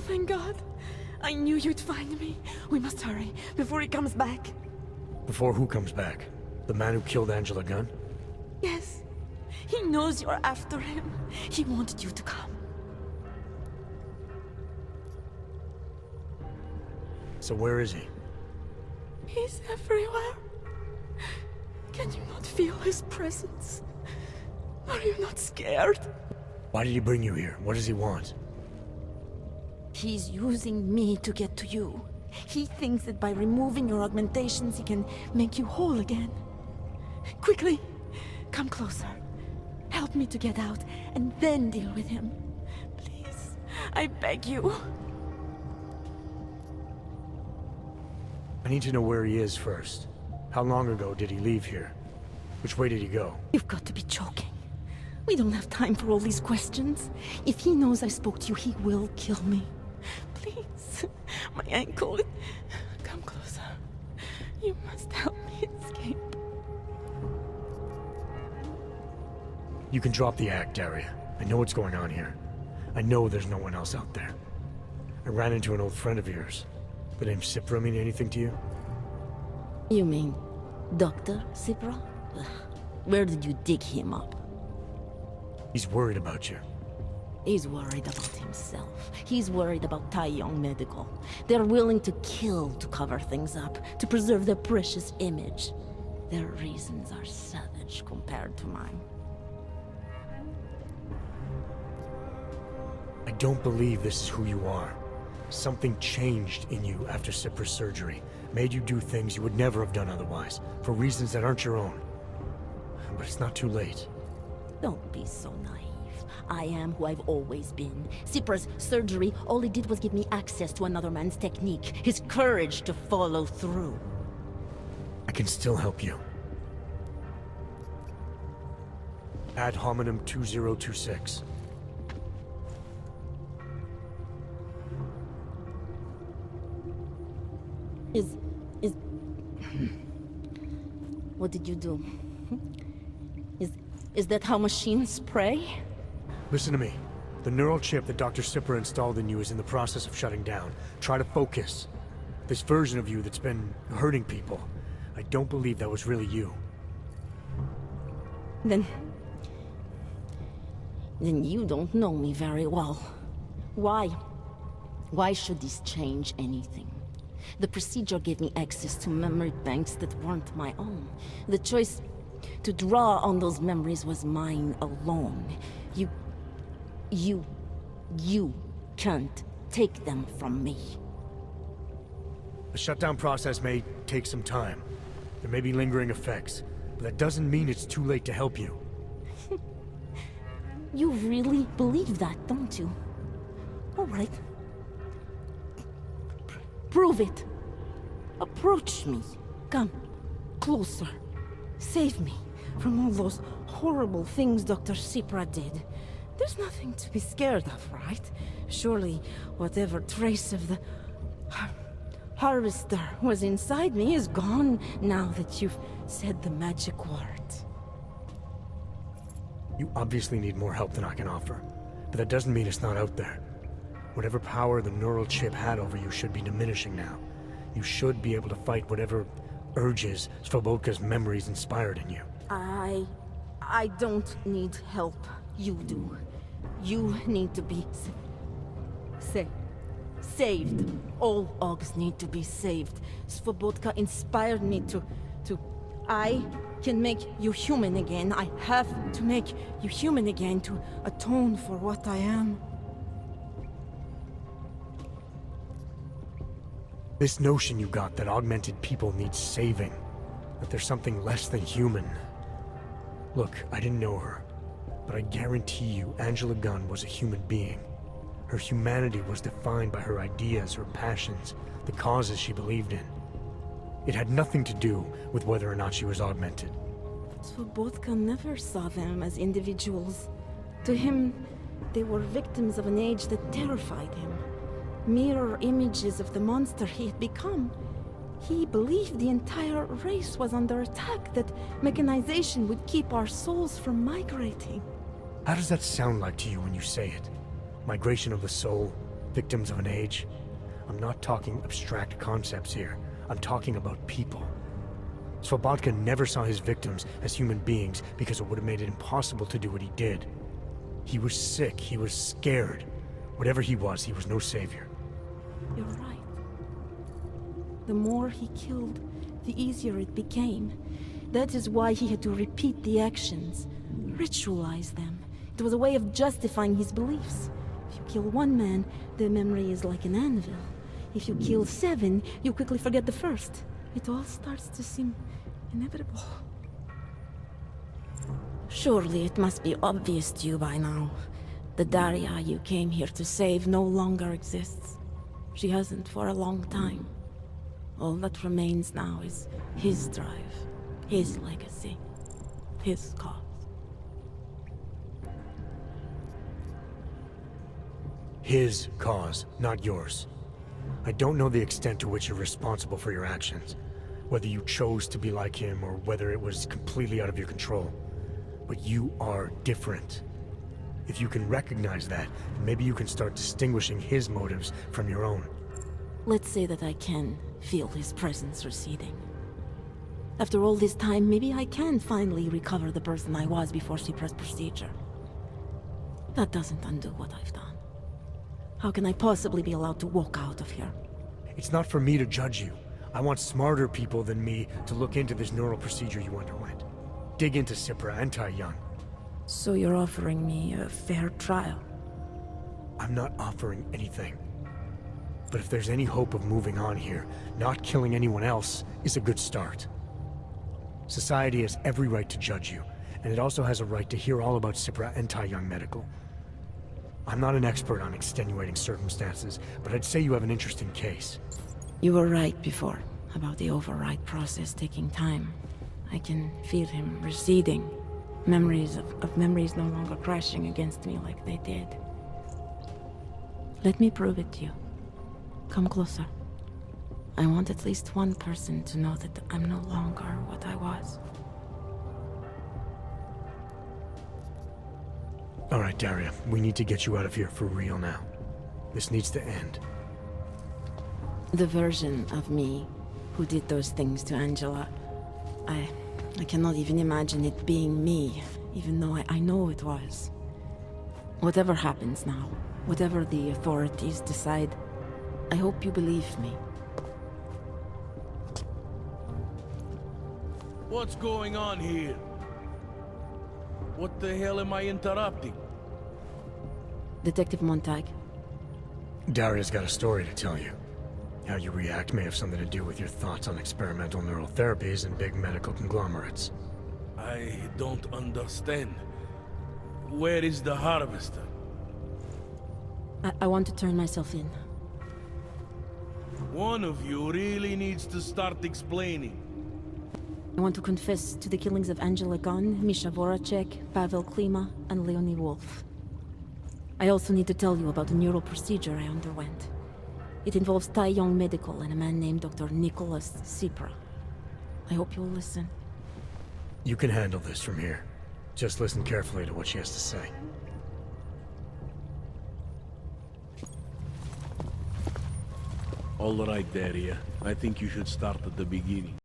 thank God. I knew you'd find me. We must hurry before he comes back. Before who comes back? The man who killed Angela Gunn? Yes. He knows you're after him. He wanted you to come. So where is he? He's everywhere. Can you not feel his presence? Are you not scared? Why did he bring you here? What does he want? He's using me to get to you. He thinks that by removing your augmentations, he can make you whole again. Quickly, come closer. Help me to get out, and then deal with him. Please, I beg you. I need to know where he is first. How long ago did he leave here? Which way did he go? You've got to be joking. We don't have time for all these questions. If he knows I spoke to you, he will kill me. Please, my ankle. Come closer. You must help me escape. You can drop the act, Daria. I know what's going on here. I know there's no one else out there. I ran into an old friend of yours. The name Sipra mean anything to you? You mean Dr. Sipra? Where did you dig him up? He's worried about you. He's worried about himself. He's worried about Taeyong Medical. They're willing to kill to cover things up, to preserve their precious image. Their reasons are savage compared to mine. I don't believe this is who you are. Something changed in you after Sipra's surgery. Made you do things you would never have done otherwise, for reasons that aren't your own. But it's not too late. Don't be so naive. I am who I've always been. Sipra's surgery, all it did was give me access to another man's technique, his courage to follow through. I can still help you. Ad hominem 2026. What did you do? Is that how machines pray? Listen to me. The neural chip that Dr. Sipra installed in you is in the process of shutting down. Try to focus. This version of you that's been hurting people. I don't believe that was really you. Then you don't know me very well. Why? Why should this change anything? The procedure gave me access to memory banks that weren't my own. The choice to draw on those memories was mine alone. You can't take them from me. The shutdown process may take some time. There may be lingering effects, but that doesn't mean it's too late to help you. You really believe that, don't you? All right. Prove it. Approach me. Come. Closer. Save me from all those horrible things Dr. Sipra did. There's nothing to be scared of, right? Surely, whatever trace of the harvester was inside me is gone now that you've said the magic words. You obviously need more help than I can offer, but that doesn't mean it's not out there. Whatever power the neural chip had over you should be diminishing now. You should be able to fight whatever urges Svobodka's memories inspired in you. I don't need help. You do. You need to be saved. All Augs need to be saved. Svobodka inspired me to... I can make you human again. I have to make you human again to atone for what I am. This notion you got that augmented people need saving, that there's something less than human. Look, I didn't know her, but I guarantee you Angela Gunn was a human being. Her humanity was defined by her ideas, her passions, the causes she believed in. It had nothing to do with whether or not she was augmented. Svobodka never saw them as individuals. To him, they were victims of an age that terrified him. Mirror images of the monster he had become. He believed the entire race was under attack, that mechanization would keep our souls from migrating. How does that sound like to you when you say it? Migration of the soul? Victims of an age? I'm not talking abstract concepts here. I'm talking about people. Svobotka never saw his victims as human beings because it would have made it impossible to do what he did. He was sick, he was scared. Whatever he was no savior. You're right. The more he killed, the easier it became. That is why he had to repeat the actions, ritualize them. It was a way of justifying his beliefs. If you kill one man, the memory is like an anvil. If you kill 7, you quickly forget the first. It all starts to seem inevitable. Surely it must be obvious to you by now. The Daria you came here to save no longer exists. She hasn't for a long time. All that remains now is his drive, his legacy, his cause. His cause, not yours. I don't know the extent to which you're responsible for your actions, whether you chose to be like him or whether it was completely out of your control. But you are different. If you can recognize that, maybe you can start distinguishing his motives from your own. Let's say that I can feel his presence receding. After all this time, maybe I can finally recover the person I was before Sipra's procedure. That doesn't undo what I've done. How can I possibly be allowed to walk out of here? It's not for me to judge you. I want smarter people than me to look into this neural procedure you underwent. Dig into Sipra and Tai Young. So you're offering me a fair trial? I'm not offering anything. But if there's any hope of moving on here, not killing anyone else is a good start. Society has every right to judge you, and it also has a right to hear all about Sipra and Tai Young Medical. I'm not an expert on extenuating circumstances, but I'd say you have an interesting case. You were right before, about the override process taking time. I can feel him receding. Memories of memories no longer crashing against me like they did. Let me prove it to you. Come closer. I want at least one person to know that I'm no longer what I was. All right, Daria, we need to get you out of here for real now. This needs to end. The version of me who did those things to Angela, I cannot even imagine it being me, even though I know it was. Whatever happens now, whatever the authorities decide, I hope you believe me. What's going on here? What the hell am I interrupting? Detective Montag. Daria's got a story to tell you. How you react may have something to do with your thoughts on experimental neural therapies and big medical conglomerates. I don't understand. Where is the harvester? I want to turn myself in. One of you really needs to start explaining. I want to confess to the killings of Angela Gunn, Misha Voracek, Pavel Klima, and Leonie Wolf. I also need to tell you about the neural procedure I underwent. It involves Tai Young Medical and a man named Dr. Nicholas Sipra. I hope you'll listen. You can handle this from here. Just listen carefully to what she has to say. All right, Daria. I think you should start at the beginning.